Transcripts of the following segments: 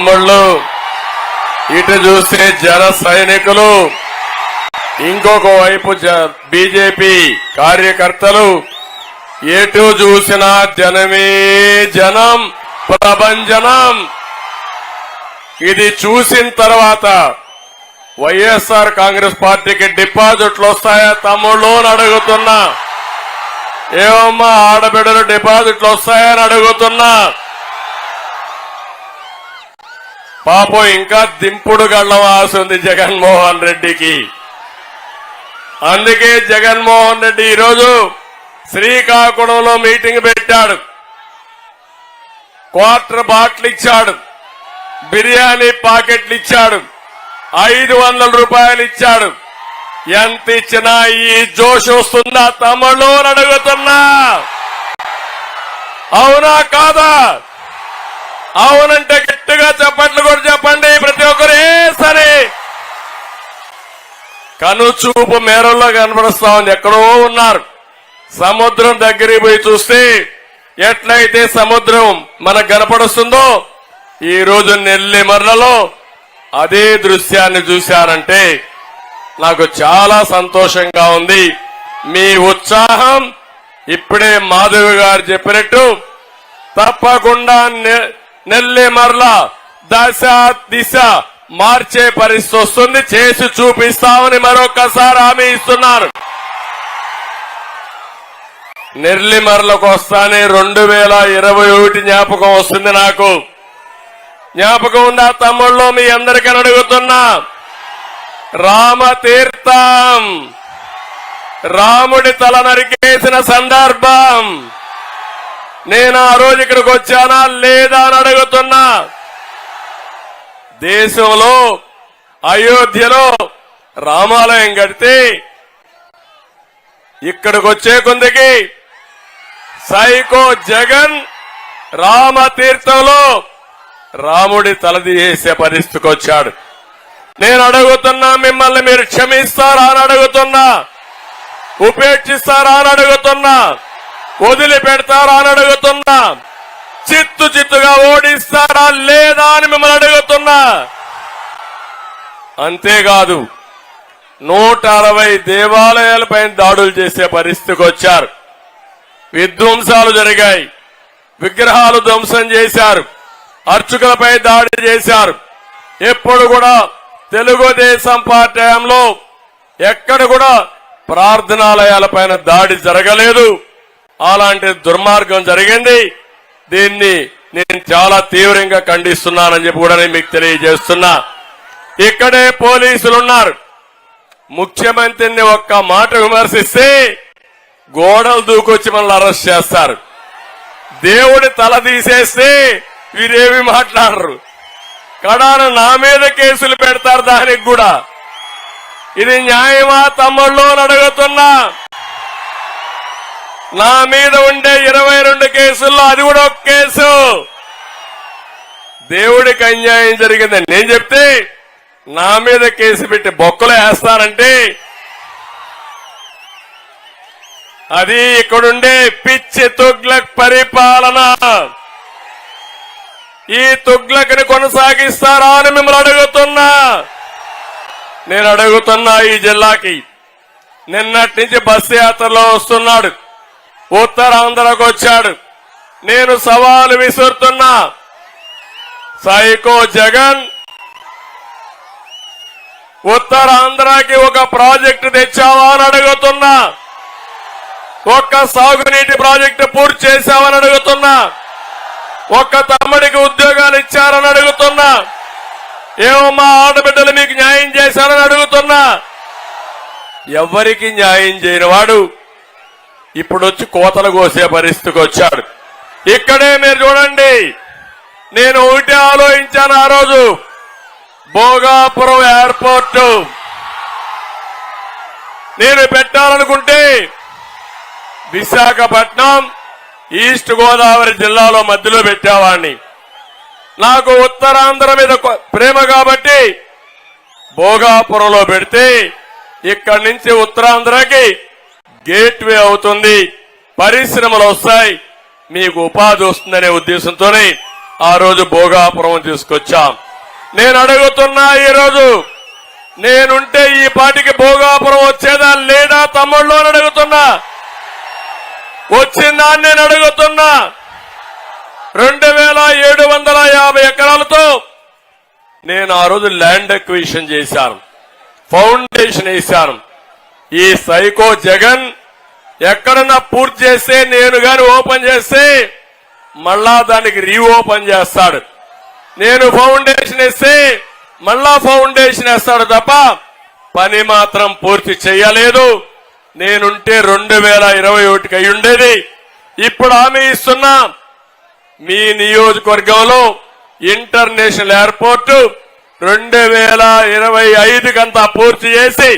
తమ్ముళ్ళు, ఇటు చూస్తే జన సైనికులు, ఇంకొక వైపు బీజేపీ కార్యకర్తలు, ఎటు చూసినా జనమే జనం, ప్రభంజనం. ఇది చూసిన తర్వాత వైఎస్ఆర్ కాంగ్రెస్ పార్టీకి డిపాజిట్లు వస్తాయా తమ్ముళ్ళు అని అడుగుతున్నా. ఏమమ్మా ఆడబిడ్డలు డిపాజిట్లు వస్తాయని అడుగుతున్నా. పాపం ఇంకా దింపుడు గళ్ళం ఆశ ఉంది జగన్మోహన్ రెడ్డికి. అందుకే జగన్మోహన్ రెడ్డి ఈరోజు శ్రీకాకుళంలో మీటింగ్ పెట్టాడు. క్వార్టర్ బాటిల్ ఇచ్చాడు, బిర్యానీ ప్యాకెట్లు ఇచ్చాడు, 500 రూపాయలు ఇచ్చాడు. ఎంత ఇచ్చినా ఈ జోష్ వస్తుందా తమ్ముళ్ళు అని అడుగుతున్నా. అవునా కాదా? అవునంటే గట్టిగా చెప్పట్లు కూడా చెప్పండి ప్రతి ఒక్కరు. సరే, కనుచూపు మేరల్లో కనపడుస్తా ఉంది. ఎక్కడో ఉన్నారు. సముద్రం దగ్గరికి పోయి చూస్తే ఎట్లయితే సముద్రం మనకు కనపడుస్తుందో ఈ రోజు నెల్లిమర్లలో అదే దృశ్యాన్ని చూశారంటే నాకు చాలా సంతోషంగా ఉంది. మీ ఉత్సాహం ఇప్పుడే మాధవి గారు చెప్పినట్టు తప్పకుండా నెల్లిమర్ల దశ దిశ మార్చే పరిస్థితి వస్తుంది. చేసి చూపిస్తామని మరొకసారి హామీ ఇస్తున్నారు. నెల్లిమర్లకు వస్తానే 2021 జ్ఞాపకం వస్తుంది. నాకు జ్ఞాపకం ఉందా తమ్ముళ్ళు? మీ అందరికీ అడుగుతున్నా. రామతీర్థం, రాముడి తల నరికేసిన సందర్భం. నేను ఆ రోజు ఇక్కడికి వచ్చానా లేదా అని అడుగుతున్నా. దేశంలో అయోధ్యలో రామాలయం కడితే ఇక్కడికి వచ్చే కొందికి సైకో జగన్ రామతీర్థంలో రాముడి తలదీసే పరిస్థితికి వచ్చాడు. నేను అడుగుతున్నా, మిమ్మల్ని మీరు క్షమిస్తారా అని అడుగుతున్నా, ఉపేక్షిస్తారా అని అడుగుతున్నా, వదిలిపెడతారా అని అడుగుతున్నా, చిత్తుగా ఓడిస్తారా లేదా అని మిమ్మల్ని అడుగుతున్నా. అంతేకాదు 160 దేవాలయాలపై దాడులు చేసే పరిస్థితికి వచ్చారు. విధ్వంసాలు జరిగాయి, విగ్రహాలు ధ్వంసం చేశారు, అర్చకులపై దాడి చేశారు. ఎప్పుడు కూడా తెలుగుదేశం పార్టీ హయాంలో ఎక్కడ కూడా ప్రార్థనాలయాలపైన దాడి జరగలేదు. అలాంటి దుర్మార్గం జరిగింది. దీన్ని నేను చాలా తీవ్రంగా ఖండిస్తున్నానని చెప్పి కూడా నేను మీకు తెలియజేస్తున్నా. ఇక్కడే పోలీసులున్నారు. ముఖ్యమంత్రిని ఒక్క మాట విమర్శిస్తే గోడలు దూకొచ్చి మనల్ని అరెస్ట్ చేస్తారు. దేవుడి తల తీసేస్తే వీరేమి మాట్లాడరు. కడాన నా మీద కేసులు పెడతారు. దానికి కూడా ఇది న్యాయమా తమ్ముళ్ళు అని అడుగుతున్నా. నా మీద ఉండే 22 కేసుల్లో అది కూడా ఒక కేసు. దేవుడికి అన్యాయం జరిగిందని నేను చెప్తే నా మీద కేసు పెట్టి బొక్కలు వేస్తారంటే అది ఇక్కడుండే పిచ్చి తుగ్లక్ పరిపాలన. ఈ తుగ్లక్ని కొనసాగిస్తారా అని మిమ్మల్ని అడుగుతున్నా. నేను అడుగుతున్నా, ఈ జిల్లాకి నిన్నటి నుంచి బస్సు యాత్రలో వస్తున్నాడు, ఉత్తరాంధ్రకు వచ్చాడు. నేను సవాలు విసురుతున్నా. సైకో జగన్ ఉత్తరాంధ్రకి ఒక ప్రాజెక్టు తెచ్చావా అని అడుగుతున్నా. ఒక్క సాగునీటి ప్రాజెక్టు పూర్తి చేశావని అడుగుతున్నా. ఒక్క తమ్ముడికి ఉద్యోగాలు ఇచ్చారని అడుగుతున్నా. ఏమో మా ఆడబిడ్డలు మీకు న్యాయం చేశారని అడుగుతున్నా. ఎవరికి న్యాయం చేయని వాడు ఇప్పుడు వచ్చి కోతలు కోసే పరిస్థితికి వచ్చాడు. ఇక్కడే మీరు చూడండి, నేను ఒకటి ఆలోచించాను ఆ రోజు. భోగాపురం ఎయిర్పోర్టు నేను పెట్టాలనుకుంటే విశాఖపట్నం, ఈస్ట్ గోదావరి జిల్లాలో మధ్యలో పెట్టేవాడిని. నాకు ఉత్తరాంధ్ర మీద ప్రేమ కాబట్టి భోగాపురంలో పెడితే ఇక్కడి నుంచి ఉత్తరాంధ్రకి గేట్వే అవుతుంది, పరిశ్రమలు వస్తాయి, మీకు ఉపాధి వస్తుందనే ఉద్దేశంతోనే ఆ రోజు భోగాపురం తీసుకొచ్చాం. నేను అడుగుతున్నా, ఈరోజు నేనుంటే ఈ పాటికి భోగాపురం వచ్చేదా లేదా తమ్ముళ్ళు అని అడుగుతున్నా. వచ్చిందా అని నేను అడుగుతున్నా. 2750 ఎకరాలతో నేను ఆ రోజు ల్యాండ్ అక్విజిషన్ చేశాను, ఫౌండేషన్ వేశాను. ఈ సైకో జగన్ ఎక్కడన్నా పూర్తి చేస్తే, నేను గాని ఓపెన్ చేస్తే మళ్ళా దానికి రీఓపెన్ చేస్తాడు. నేను ఫౌండేషన్ వేస్తే మళ్ళా ఫౌండేషన్ వేస్తాడు తప్ప పని మాత్రం పూర్తి చేయలేదు. నేనుంటే 2021 అయి ఉండేది. ఇప్పుడు హామీ ఇస్తున్నా, మీ నియోజకవర్గంలో ఇంటర్నేషనల్ ఎయిర్పోర్ట్ 2025 కంతా పూర్తి చేసి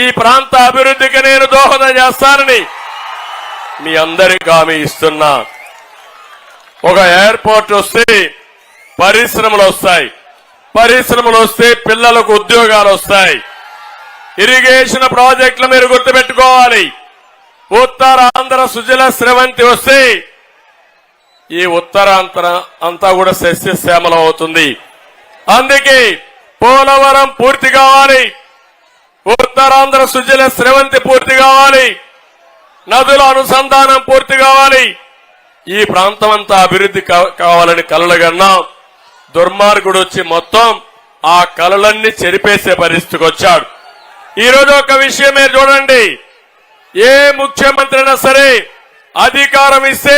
ఈ ప్రాంత అభివృద్ధికి నేను దోహదం చేస్తానని మీ అందరికీ హామీ ఇస్తున్నా. ఒక ఎయిర్పోర్ట్ వస్తే పరిశ్రమలు వస్తాయి, పరిశ్రమలు వస్తే పిల్లలకు ఉద్యోగాలు వస్తాయి. ఇరిగేషన్ ప్రాజెక్టులు మీరు గుర్తుపెట్టుకోవాలి. ఉత్తరాంధ్ర సుజల స్రవంతి వస్తే ఈ ఉత్తరాంధ్ర అంతా కూడా సస్యశ్యామలం అవుతుంది. అందుకే పోలవరం పూర్తి కావాలి, ఉత్తరాంధ్ర సుజల స్రవంతి పూర్తి కావాలి, నదుల అనుసంధానం పూర్తి కావాలి. ఈ ప్రాంతం అంతా అభివృద్ధి కావాలని కలలుగన్నాం. దుర్మార్గుడు వచ్చి మొత్తం ఆ కలలన్నీ చెరిపేసే పరిస్థితికి వచ్చాడు. ఈరోజు ఒక విషయం మీరు చూడండి, ఏ ముఖ్యమంత్రి అయినా సరే అధికారం ఇస్తే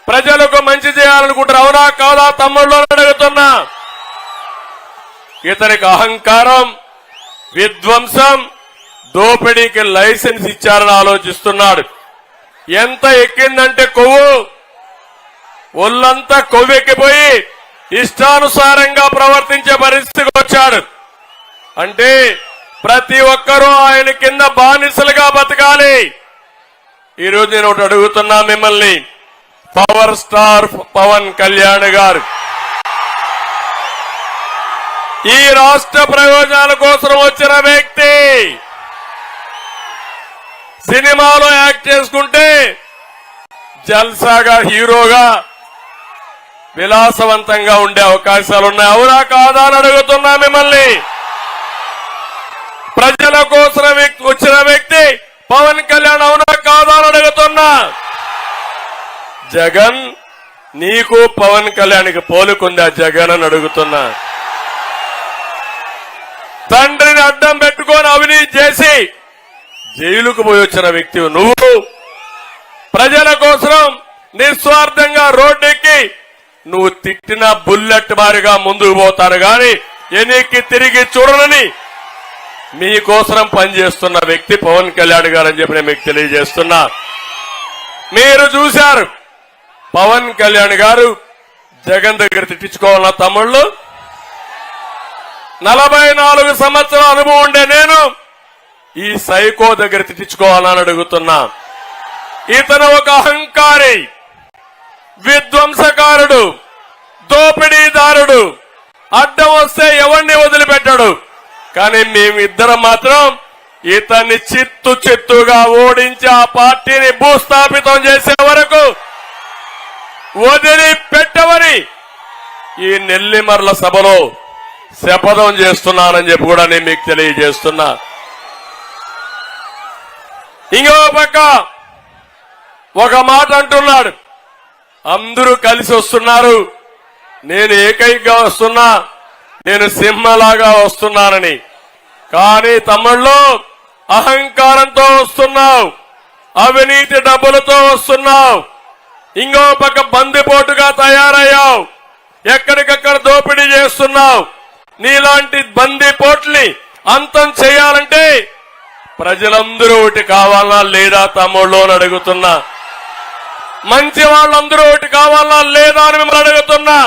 ప్రజలకు మంచి చేయాలనుకుంటారు. అవునా కాదా తమ్ముళ్ళు అడుగుతున్నా. ఇతనికి అహంకారం, విధ్వంసం, దోపిడీకి లైసెన్స్ ఇచ్చారని ఆలోచిస్తున్నాడు. ఎంత ఎక్కిందంటే కొవ్వు, ఒళ్ళంతా కొవ్వెక్కిపోయి ఇష్టానుసారంగా ప్రవర్తించే పరిస్థితికి వచ్చాడు. అంటే ప్రతి ఒక్కరూ ఆయన కింద బానిసలుగా బతకాలి. ఈరోజు నేను ఒకటి అడుగుతున్నా మిమ్మల్ని, పవర్ స్టార్ పవన్ కళ్యాణ్ గారు ఈ రాష్ట్ర ప్రయోజనాల కోసం వచ్చిన వ్యక్తి. సినిమాలో యాక్ట్ చేసుకుంటే జల్సాగా హీరోగా విలాసవంతంగా ఉండే అవకాశాలు ఉన్నాయి. అవునా కాదా అని అడుగుతున్నా మిమ్మల్ని. ప్రజల కోసం వచ్చిన వ్యక్తి పవన్ కళ్యాణ్, అవునా కాదా అని అడుగుతున్నా. జగన్, నీకు పవన్ కళ్యాణ్కి పోలుకుందా జగన్ అని అడుగుతున్నా. తండ్రిని అడ్డం పెట్టుకొని అవినీతి చేసి జైలుకు పోయి వచ్చిన వ్యక్తి నువ్వు. ప్రజల కోసం నిస్వార్థంగా రోడ్డెక్కి నువ్వు తిట్టిన బుల్లెట్ మారిగా ముందుకు పోతారు గాని ఎన్నికకి తిరిగి చూడనని మీకోసం పనిచేస్తున్న వ్యక్తి పవన్ కళ్యాణ్ గారు అని చెప్పి నేను మీకు తెలియజేస్తున్నా. మీరు చూశారు, పవన్ కళ్యాణ్ గారు జగన్ దగ్గర తిట్టించుకోవాలన్న తమ్ముళ్ళు. 44 సంవత్సరాల అనుభవం ఉండే నేను ఈ సైకో దగ్గర తిట్టించుకోవాలని అడుగుతున్నా. ఇతను ఒక అహంకారి, విధ్వంసకారుడు, దోపిడీదారుడు. అడ్డం వస్తే ఎవరిని వదిలిపెట్టాడు. కానీ మేమిద్దరం మాత్రం ఇతన్ని చిత్తుగా ఓడించి ఆ పార్టీని భూస్థాపితం చేసే వరకు వదిలిపెట్టవని ఈ నెల్లిమర్ల సభలో శపథం చేస్తున్నానని చెప్పి కూడా నేను మీకు తెలియజేస్తున్నా. ఇంకో పక్క ఒక మాట అంటున్నాడు, అందరూ కలిసి వస్తున్నారు, నేను ఏకైకగా వస్తున్నా, నేను సింహలాగా వస్తున్నానని. కానీ తమ్ముళ్ళు అహంకారంతో వస్తున్నావు, అవినీతి డబ్బులతో వస్తున్నావు, ఇంకో పక్క బందిపోటుగా తయారయ్యావు, ఎక్కడికక్కడ దోపిడీ చేస్తున్నావు. నీలాంటి బందిపోట్ని అంతం చేయాలంటే ప్రజలందరూ ఒకటి కావాలా లేదా తమ్ముళ్ళు అని అడుగుతున్నా. మంచి వాళ్ళందరూ ఒకటి కావాలా లేదా అని మిమ్మల్ని అడుగుతున్నా.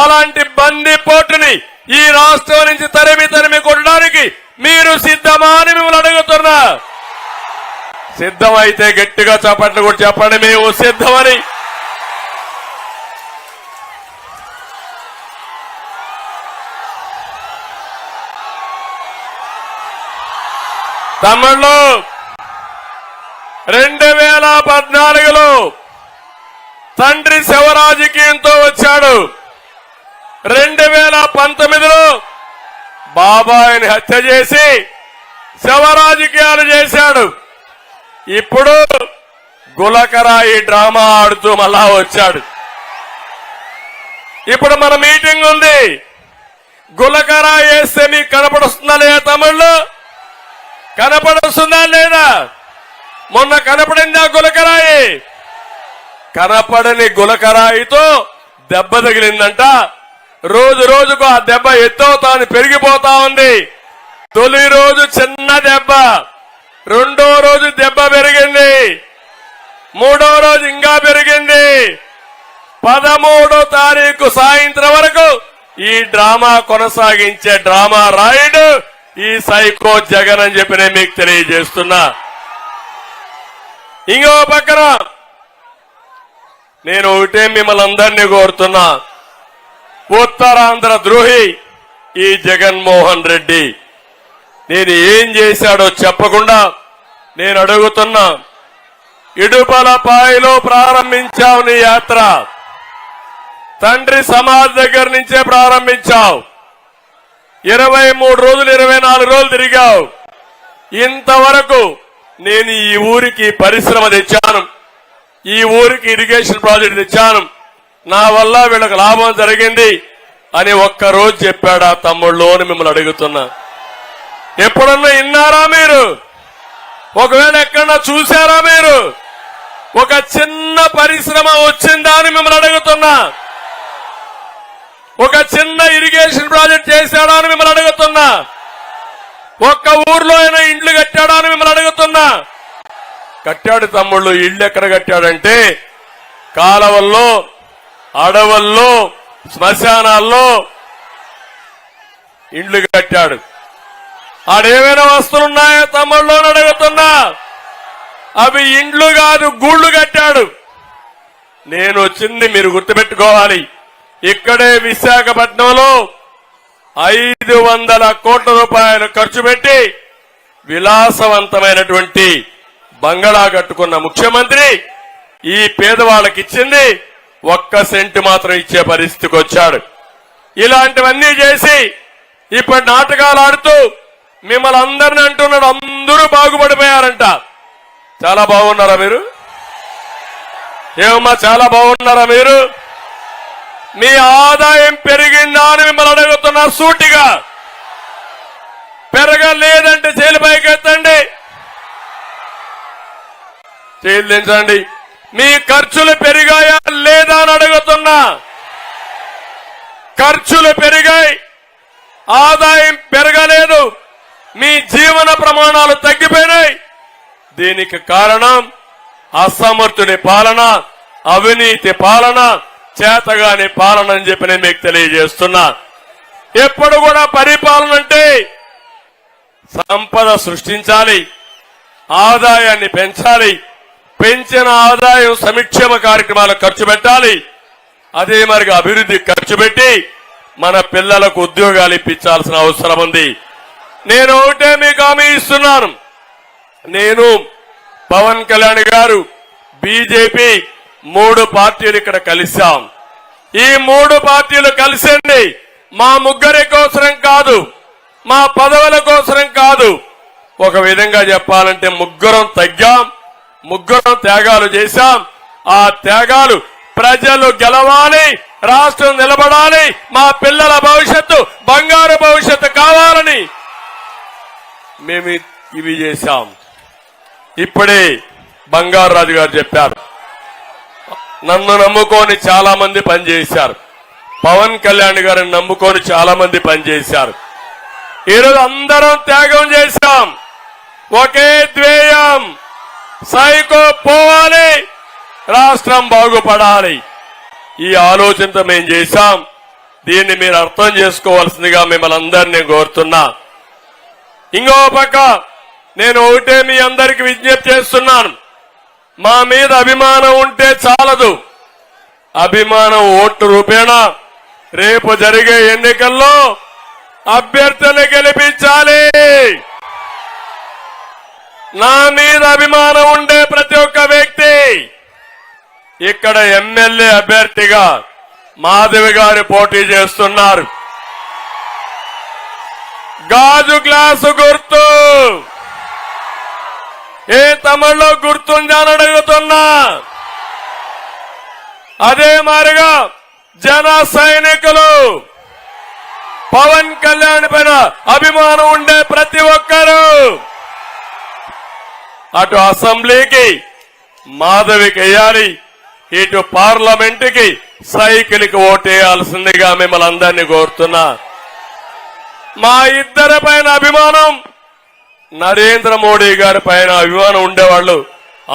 అలాంటి బందిపోటుని ఈ రాష్ట్రం నుంచి తరిమి కొట్టడానికి మీరు సిద్ధమా అని మిమ్మల్ని అడుగుతున్నా. సిద్ధమైతే గట్టిగా చప్పట్లు కూడా చెప్పండి, మేము సిద్ధమని. తమ్ముళ్ళు 2014లో తండ్రి శివరాజకీయంతో వచ్చాడు. 2019లో బాబాయిని హత్య చేసి శివరాజకీయాలు చేశాడు. ఇప్పుడు గులకరాయి డ్రామా ఆడుతూ మళ్ళా వచ్చాడు. ఇప్పుడు మన మీటింగ్ ఉంది. గులకరాయి వేస్తే మీకు కనపడుస్తుందా లేదా? తమిళ్లో కనపడుస్తుందా లేదా? మొన్న కనపడిందా గులకరాయి? కనపడని గులకరాయితో దెబ్బ తగిలిందంట. రోజు రోజుకు ఆ దెబ్బ ఎత్తవుతాను పెరిగిపోతా ఉంది. తొలి రోజు చిన్న దెబ్బ, రెండో రోజు దెబ్బ పెరిగింది, మూడో రోజు ఇంకా పెరిగింది. 13వ తారీఖు సాయంత్రం వరకు ఈ డ్రామా కొనసాగించే డ్రామా రాయుడు ఈ సైకో జగన్ అని చెప్పి నేను మీకు తెలియజేస్తున్నా. ఇంకో పక్కన నేను ఒకటే మిమ్మల్ని అందరినీ కోరుతున్నా. ఉత్తరాంధ్ర ద్రోహి ఈ జగన్మోహన్ రెడ్డి. నేను ఏం చేశాడో చెప్పకుండా నేను అడుగుతున్నా. ఇడుపలపాయలో ప్రారంభించావు నీ యాత్ర. తండ్రి సమాజ్ దగ్గర నుంచే ప్రారంభించావు. 23 రోజులు 24 రోజులు తిరిగావు. ఇంతవరకు నేను ఈ ఊరికి పరిశ్రమ తెచ్చాను, ఈ ఊరికి ఇరిగేషన్ ప్రాజెక్ట్ తెచ్చాను, నా వల్ల వీళ్ళకి లాభం జరిగింది అని ఒక్కరోజు చెప్పాడా తమ్ముళ్ళు అని మిమ్మల్ని అడుగుతున్నా. ఎప్పుడన్నా విన్నారా మీరు? ఒకవేళ ఎక్కడన్నా చూశారా మీరు? ఒక చిన్న పరిశ్రమ వచ్చిందా అని మిమ్మల్ని అడుగుతున్నా. ఒక చిన్న ఇరిగేషన్ ప్రాజెక్ట్ చేశాడా అని మిమ్మల్ని అడుగుతున్నా. ఒక్క ఊర్లో అయినా ఇండ్లు కట్టాడా అని మిమ్మల్ని అడుగుతున్నా. కట్టాడు తమ్ముళ్ళు. ఇళ్లు ఎక్కడ కట్టాడంటే కాలవల్లో, అడవుల్లో, శ్మశానాల్లో ఇండ్లు కట్టాడు. ఆడేమైనా వస్తువులున్నాయో తమ్ముళ్ళు అని అడుగుతున్నా. అవి ఇండ్లు కాదు, గూళ్లు కట్టాడు. నేను వచ్చింది మీరు గుర్తుపెట్టుకోవాలి. ఇక్కడే విశాఖపట్నంలో 500 కోట్ల రూపాయలు ఖర్చు పెట్టి విలాసవంతమైనటువంటి బంగళా కట్టుకున్న ముఖ్యమంత్రి ఈ పేదవాళ్ళకి ఇచ్చింది 1 సెంటు మాత్రం ఇచ్చే పరిస్థితికి వచ్చాడు. ఇలాంటివన్నీ చేసి ఇప్పుడు నాటకాలు ఆడుతూ మిమ్మల్ని అందరిని అంటున్నాడు అందరూ బాగుపడిపోయారంట. చాలా బాగున్నారా మీరు? ఏమమ్మా చాలా బాగున్నారా మీరు? మీ ఆదాయం పెరిగిందా అని మిమ్మల్ని అడుగుతున్నా సూటిగా. పెరగలేదంటే చేలు పైకెత్తండి, చేలు దించండి. మీ ఖర్చులు పెరిగాయా లేదా అని అడుగుతున్నా. ఖర్చులు పెరిగాయి, ఆదాయం పెరగలేదు, మీ జీవన ప్రమాణాలు తగ్గిపోయినాయి. దీనికి కారణం అసమర్థుడి పాలన, అవినీతి పాలన, చేతగాని పాలన అని చెప్పి నేను మీకు తెలియజేస్తున్నా. ఎప్పుడు కూడా పరిపాలన అంటే సంపద సృష్టించాలి, ఆదాయాన్ని పెంచాలి, పెంచిన ఆదాయం సంక్షేమ కార్యక్రమాలకు ఖర్చు పెట్టాలి, అదే మరి అభివృద్ధి ఖర్చు పెట్టి మన పిల్లలకు ఉద్యోగాలు ఇప్పించాల్సిన అవసరం ఉంది. నేను ఒకటే మీకు హామీ ఇస్తున్నాను. నేను, పవన్ కళ్యాణ్ గారు, బీజేపీ 3 పార్టీలు ఇక్కడ కలిశాం. ఈ 3 పార్టీలు కలిసింది మా ముగ్గురి కోసరం కాదు, మా పదవుల కోసరం కాదు. ఒక విధంగా చెప్పాలంటే ముగ్గురం తగ్గాం, ముగ్గురం త్యాగాలు చేశాం. ఆ త్యాగాలు ప్రజలు గెలవాలి, రాష్ట్రం నిలబడాలి, మా పిల్లల భవిష్యత్తు బంగారు భవిష్యత్తు కావాలని మేము ఇవి చేశాం. ఇప్పుడే బంగారు రాజు గారు చెప్పారు, నన్ను నమ్ముకొని చాలా మంది పనిచేశారు, పవన్ కళ్యాణ్ గారిని నమ్ముకొని చాలా మంది పనిచేశారు. ఈరోజు అందరం త్యాగం చేశాం. ఒకే ధ్యేయం, సైకో పోవాలి, రాష్ట్రం బాగుపడాలి. ఈ ఆలోచనతో మేము చేశాం. దీన్ని మీరు అర్థం చేసుకోవాల్సిందిగా మిమ్మల్ని అందరినీ కోరుతున్నా. ఇంకో పక్క నేను ఒకటే మీ అందరికి విజ్ఞప్తి చేస్తున్నాను. మా మీద అభిమానం ఉంటే చాలదు. అభిమానం ఓట్ల రూపేణా రేపు జరిగే ఎన్నికల్లో అభ్యర్థులు గెలిపించాలి. నా మీద అభిమానం ఉండే ప్రతి ఒక్క వ్యక్తి ఇక్కడ ఎమ్మెల్యే అభ్యర్థిగా మాధవి గారు పోటీ చేస్తున్నారు. గాజు గ్లాసు గుర్తు ఏ తమిళలో గుర్తుందా అని అడుగుతున్నా. అదే మారిగా జన సైనికులు పవన్ కళ్యాణ్ పైన అభిమానం ఉండే ప్రతి ఒక్కరూ అటు అసెంబ్లీకి మాధవికి వేయాలి, ఇటు పార్లమెంటుకి సైకిల్కి ఓటేయాల్సిందిగా మిమ్మల్ని అందరినీ కోరుతున్నా. మా ఇద్దరి పైన అభిమానం, నరేంద్ర మోడీ గారి పైన అభిమానం ఉండేవాళ్ళు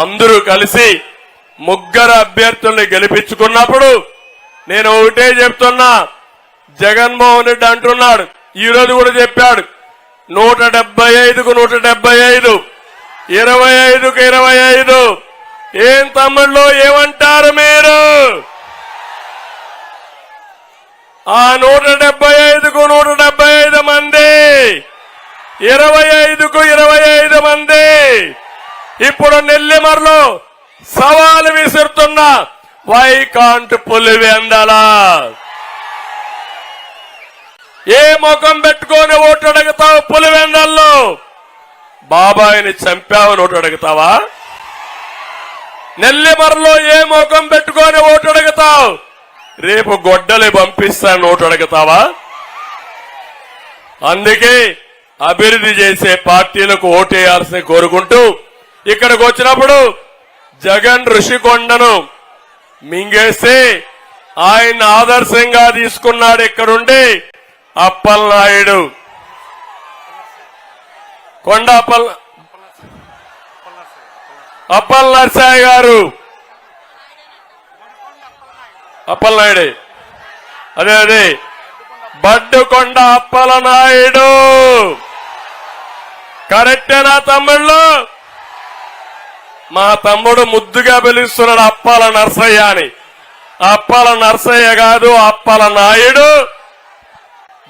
అందరూ కలిసి ముగ్గురు అభ్యర్థుల్ని గెలిపించుకున్నప్పుడు నేను ఒకటే చెప్తున్నా. జగన్మోహన్ రెడ్డి అంటున్నాడు, ఈ రోజు కూడా చెప్పాడు, 175కు 175, 25కు 25. ఏం తమ్ముళ్ళు ఏమంటారు మీరు? ఆ 175కు 175 మంది, 25కు 25 మంది. ఇప్పుడు నెల్లిమర్లో సవాలు విసురుతున్నా, వై కాంట్ పులివెందల ఏ ముఖం పెట్టుకొని ఓటు అడుగుతావు? పులివెందల్లో బాబాయిని చంపావని ఓటు అడుగుతావా? నెల్లిమర్లో ఏ ముఖం పెట్టుకొని ఓటు అడుగుతావు? రేపు గొడ్డలి పంపిస్తాను ఓటు అడుగుతావా? అందుకే అభివృద్ధి చేసే పార్టీలకు ఓటేయాల్సి కోరుకుంటూ ఇక్కడికి వచ్చినప్పుడు జగన్ ఋషికొండను మింగేస్తే ఆయన ఆదర్శంగా తీసుకున్నాడు. ఇక్కడుండి అప్పలనాయుడు, కొండ అప్పల్ నర్సయ్య గారు, అప్పలనాయుడు, అదే బడ్డుకొండ అప్పలనాయుడు. కరెక్టేనా తమ్ముళ్ళు? మా తమ్ముడు ముద్దుగా పిలుస్తున్నాడు అప్పల నర్సయ్య అని. అప్పల నర్సయ్య కాదు, అప్పల నాయుడు,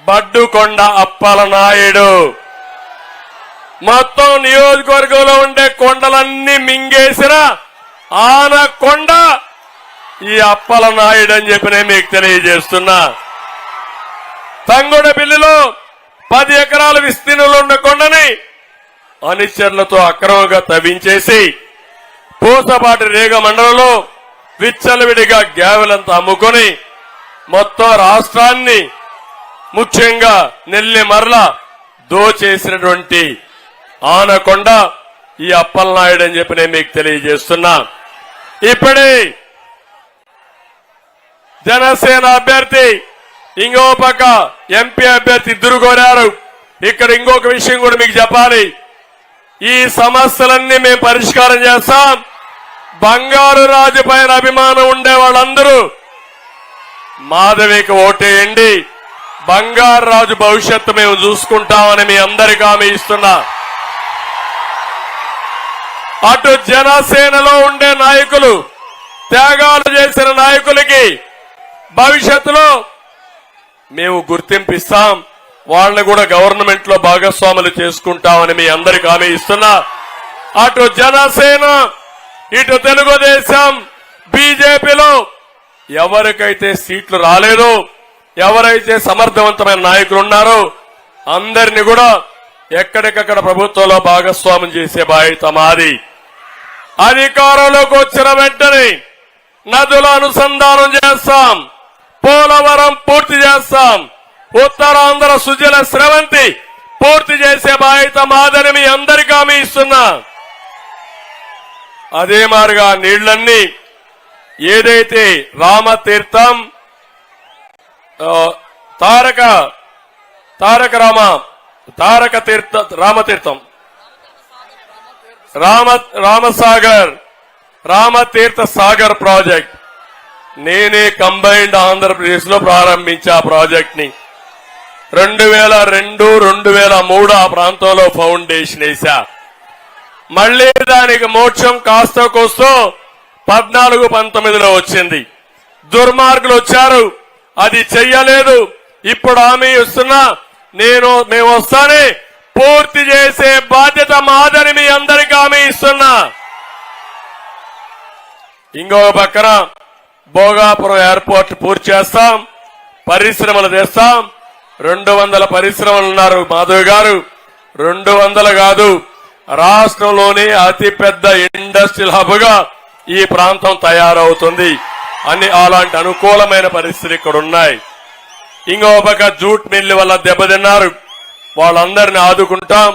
బడ్డుకొండ అప్పల నాయుడు. మొత్తం నియోజకవర్గంలో ఉండే కొండలన్నీ మింగేసిన ఆనకొండ ఈ అప్పల నాయుడు అని చెప్పి నేను మీకు తెలియజేస్తున్నా. తంగొడపల్లిలో 10 ఎకరాల విస్తీర్ణంలో ఉన్న కొండని అనుచరులతో అక్రమంగా తవ్వించేసి పూసపాటి రేగ మండలంలో విచ్చలవిడిగా గ్యావెలంతా అమ్ముకొని మొత్తం రాష్ట్రాన్ని ముఖ్యంగా నెల్లిమర్ల దోచేసినటువంటి ఆనకొండ ఈ అప్పలనాయుడు అని చెప్పి నేను మీకు తెలియజేస్తున్నా. ఇప్పుడే జనసేన అభ్యర్థి, ఇంకో పక్క ఎంపీ అభ్యర్థి ఇద్దరు కోరారు. ఇక్కడ ఇంకొక విషయం కూడా మీకు చెప్పాలి. ఈ సమస్యలన్నీ మేము పరిష్కారం చేస్తాం. బంగారు రాజు పైన అభిమానం ఉండే వాళ్ళందరూ మాధవికి ఓటేయండి. బంగారు రాజు భవిష్యత్తు మేము చూసుకుంటామని మీ అందరికీ హామీ ఇస్తున్నా. అటు జనసేనలో ఉండే నాయకులు, త్యాగాలు చేసిన నాయకులకి భవిష్యత్తులో మేము గుర్తింపు ఇస్తాం. వాళ్ళని కూడా గవర్నమెంట్ లో భాగస్వాములు చేసుకుంటామని మీ అందరికీ హామీ ఇస్తున్నా. అటు జనసేన, ఇటు తెలుగుదేశం, బీజేపీలో ఎవరికైతే సీట్లు రాలేదో, ఎవరైతే సమర్థవంతమైన నాయకులు ఉన్నారో అందరినీ కూడా ఎక్కడికక్కడ ప్రభుత్వంలో భాగస్వామ్యం చేసే బాధ్యత మాది. అధికారంలోకి వచ్చిన వెంటనే నదుల అనుసంధానం చేస్తాం, పోలవరం పూర్తి చేస్తాం, ఉత్తరాంధ్ర సుజల స్రవంతి పూర్తి చేసే బాధ్యత మాదని మీ అందరికీ హామీ ఇస్తున్నా. అదే మాదిరిగా నీళ్లన్నీ ఏదైతే రామతీర్థం, రామతీర్థం, రామసాగర్, రామతీర్థ సాగర్ ప్రాజెక్ట్ నేనే కంబైన్డ్ ఆంధ్రప్రదేశ్ లో ప్రారంభించా. ప్రాజెక్ట్ ని 2002, 2003 ఆ ప్రాంతంలో ఫౌండేషన్ వేశా. మళ్లీ దానికి మోక్షం కాస్త కోస్తో 14-19లో వచ్చింది. దుర్మార్గులు వచ్చారు, అది చెయ్యలేదు. ఇప్పుడు హామీ ఇస్తున్నా, మేము వస్తానే పూర్తి చేసే బాధ్యత మాదని మీ అందరికీ హామీ ఇస్తున్నా. ఇంకో పక్కన భోగాపురం ఎయిర్పోర్ట్ పూర్తి చేస్తాం, పరిశ్రమలు తెస్తాం. 200 పరిశ్రమలు ఉన్నారు మాధవ్ గారు. 200 కాదు, రాష్ట్రంలోని అతిపెద్ద ఇండస్ట్రియల్ హబ్ గా ఈ ప్రాంతం తయారవుతుంది అని అలాంటి అనుకూలమైన పరిస్థితులు ఇక్కడ ఉన్నాయి. ఇంకో పక్క జూట్ మిల్లు వల్ల దెబ్బతిన్నారు, వాళ్ళందరినీ ఆదుకుంటాం.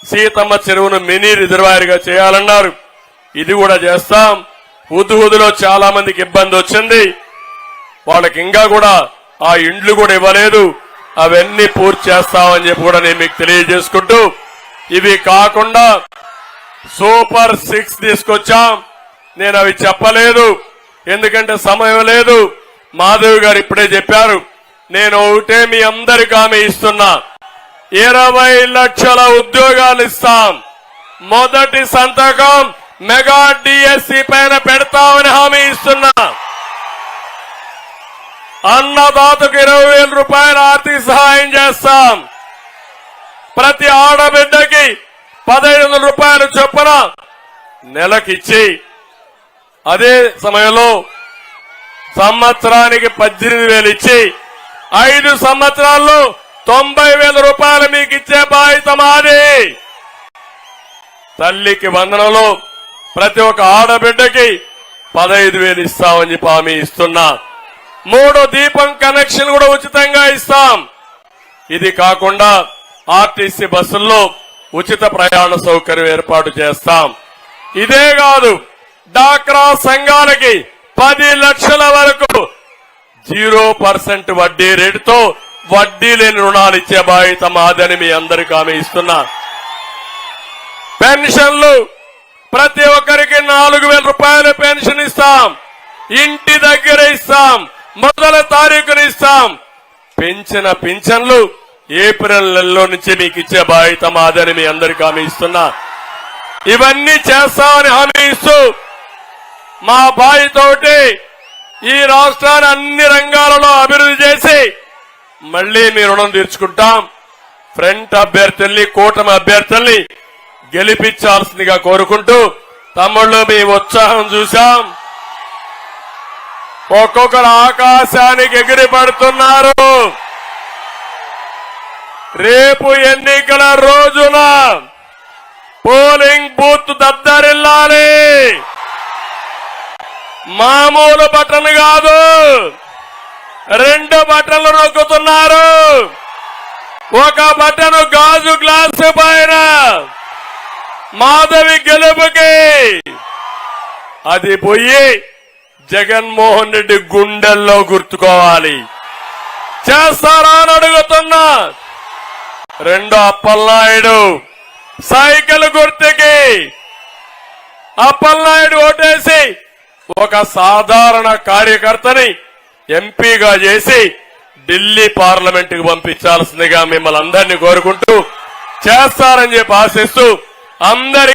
సీతమ్మ చెరువును మినీ రిజర్వాయర్ గా చేయాలన్నారు, ఇది కూడా చేస్తాం. హుదుహుదులో చాలా మందికి ఇబ్బంది వచ్చింది, వాళ్ళకి ఇంకా కూడా ఆ ఇండ్లు కూడా ఇవ్వలేదు, అవన్నీ పూర్తి చేస్తామని చెప్పి కూడా నేను మీకు తెలియజేసుకుంటూ, ఇవి కాకుండా సూపర్ 6 తీసుకొచ్చాం. నేను అవి చెప్పలేదు ఎందుకంటే సమయం లేదు. మాధవ్ గారు ఇప్పుడే చెప్పారు. నేను ఒకటే మీ అందరికీ హామీ ఇస్తున్నా, 20 లక్షల ఉద్యోగాలు ఇస్తాం. మొదటి సంతకం మెగా డిఎస్సి పైన పెడతామని హామీ ఇస్తున్నా. అన్నదాతకు 20,000 రూపాయల ఆర్థిక సహాయం చేస్తాం. ప్రతి ఆడబిడ్డకి 1,500 రూపాయలు చొప్పున నెలకిచ్చి, అదే సమయంలో సంవత్సరానికి 18,000 ఇచ్చి 5 సంవత్సరాల్లో 90,000 రూపాయలు మీకు ఇచ్చే బాధ్యత మాది. తల్లికి వందనంలో ప్రతి ఒక్క ఆడబిడ్డకి 15,000 ఇస్తామని చెప్పి హామీ ఇస్తున్నా. 3 దీపం కనెక్షన్ కూడా ఉచితంగా ఇస్తాం. ఇది కాకుండా ఆర్టీసీ బస్సుల్లో ఉచిత ప్రయాణ సౌకర్యం ఏర్పాటు చేస్తాం. ఇదే కాదు, డాక్రా సంఘాలకి 10 లక్షల వరకు 0% వడ్డీ రేటుతో వడ్డీ లేని రుణాలు ఇచ్చే బాధ్యత మాదని మీ అందరికీ హామీ ఇస్తున్నా. పెన్షన్లు ప్రతి ఒక్కరికి 4,000 రూపాయలు పెన్షన్ ఇస్తాం. ఇంటి దగ్గర ఇస్తాం, మొదటి తారీఖున ఇస్తాం. పెంచిన పింఛన్లు ఏప్రిల్ నెలలో నుంచి మీకు ఇచ్చే బాధ్యత మాదని మీ అందరికీ హామీ ఇస్తున్నా. ఇవన్నీ చేస్తామని హామీ ఇస్తూ, మా బాధ్యతోటి ఈ రాష్ట్రాన్ని అన్ని రంగాలలో అభివృద్ధి చేసి మళ్లీ మీ రుణం తీర్చుకుంటాం. ఫ్రంట్ అభ్యర్థుల్ని, కూటమి అభ్యర్థుల్ని గెలిపించాల్సిందిగా కోరుకుంటూ, తమ్ముళ్ళు మీ ఉత్సాహం చూశాం. ఒక్కొక్కరు ఆకాశానికి ఎగిరి పడుతున్నారు. రేపు ఎన్నికల రోజున పోలింగ్ బూత్ దద్దరిల్లాలి. మామూలు బటన్ కాదు, 2 బటన్లు నొక్కుతున్నారు. ఒక బటన్ గాజు గ్లాసు పైన మాధవి గెలుపుకి, అది పోయి జగన్మోహన్ రెడ్డి గుండెల్లో గుర్తుకోవాలి. చేస్తారా అని అడుగుతున్నా. 2 అప్పలనాయుడు సైకిల్ గుర్తుకి అప్పలనాయుడు ఓటేసి ఒక సాధారణ కార్యకర్తని ఎంపీగా చేసి ఢిల్లీ పార్లమెంట్ కు పంపించాల్సిందిగా మిమ్మల్ని అందరినీ కోరుకుంటూ, చేస్తారని చెప్పి ఆశిస్తూ అందరి